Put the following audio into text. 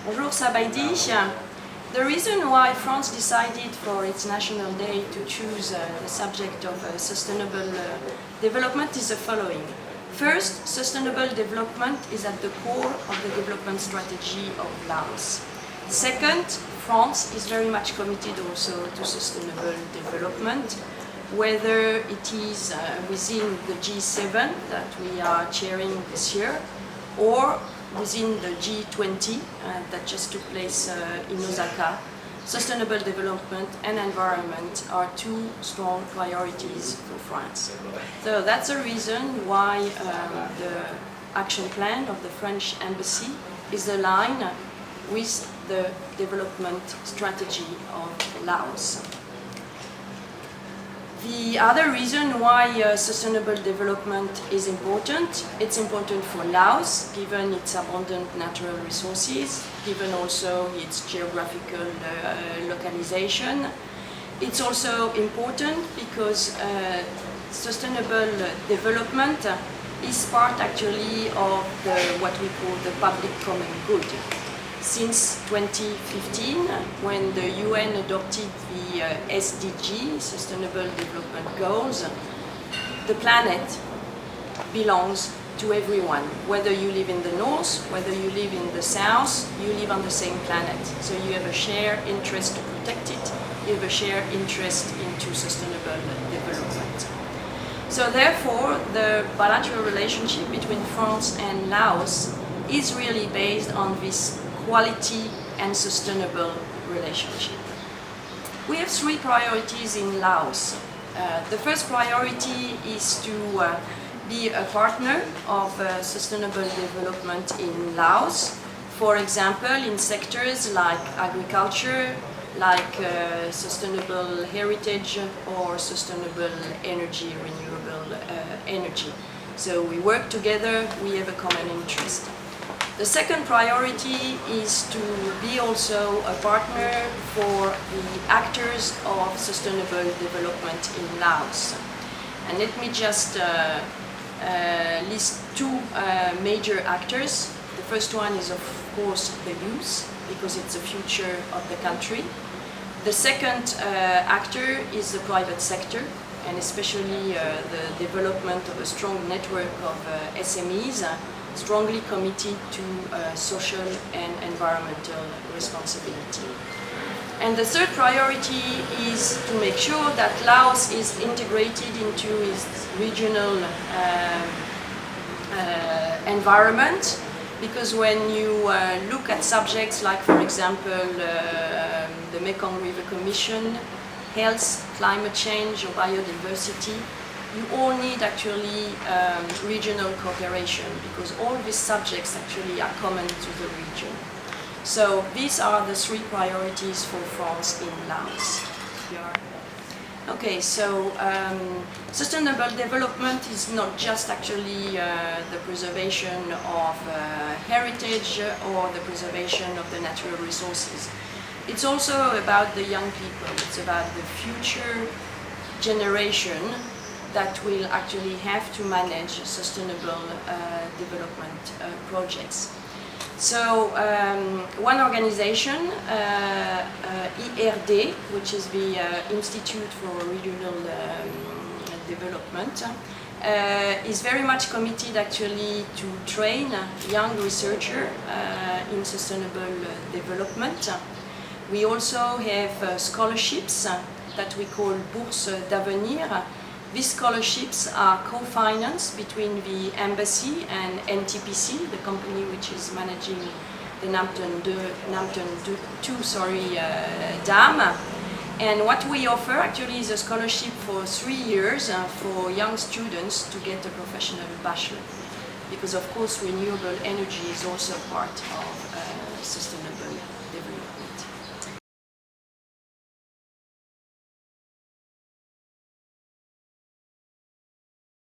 Bonjour Sabaidi. The reason why France decided for its National Day to choose the subject of sustainable development is the following. First, sustainable development is at the core of the development strategy of Laos. Second, France is very much committed also to sustainable development, whether it is within the G7 that we are chairing this year, or within the G20 that just took place in Osaka. Sustainable development and environment are two strong priorities for France. So that's the reason why the action plan of the French embassy is aligned with the development strategy of Laos. The other reason why sustainable development is important, it's important for Laos, given its abundant natural resources, given also its geographical localization. It's also important because sustainable development is part actually of what we call the public common good. Since 2015, when the UN adopted the SDG, Sustainable Development Goals, the planet belongs to everyone. Whether you live in the north, whether you live in the south, you live on the same planet. So you have a shared interest to protect it, you have a shared interest into sustainable development. So therefore, the bilateral relationship between France and Laos is really based on this quality and sustainable relationship. We have three priorities in Laos. The first priority is to be a partner of sustainable development in Laos. For example, in sectors like agriculture, like sustainable heritage or sustainable energy, renewable energy. So we work together, we have a common interest. The second priority is to be also a partner for the actors of sustainable development in Laos. And let me just list two major actors. The first one is, of course, the youth, because it's the future of the country. The second actor is the private sector, and especially the development of a strong network of SMEs, strongly committed to social and environmental responsibility. And the third priority is to make sure that Laos is integrated into its regional environment, because when you look at subjects like, for example, the Mekong River Commission, health, climate change, or biodiversity, you all need actually regional cooperation, because all these subjects actually are common to the region. So these are the three priorities for France in Laos. Okay, so sustainable development is not just actually the preservation of heritage or the preservation of the natural resources. It's also about the young people, it's about the future generation that will actually have to manage sustainable development projects. So one organization, IRD, which is the Institute for Regional Development, is very much committed actually to train young researchers in sustainable development. We also have scholarships that we call Bourses d'Avenir. These scholarships are co-financed between the embassy and NTPC, the company which is managing the Nampton 2 dam. And what we offer actually is a scholarship for 3 years for young students to get a professional bachelor. Because of course renewable energy is also part of sustainable development.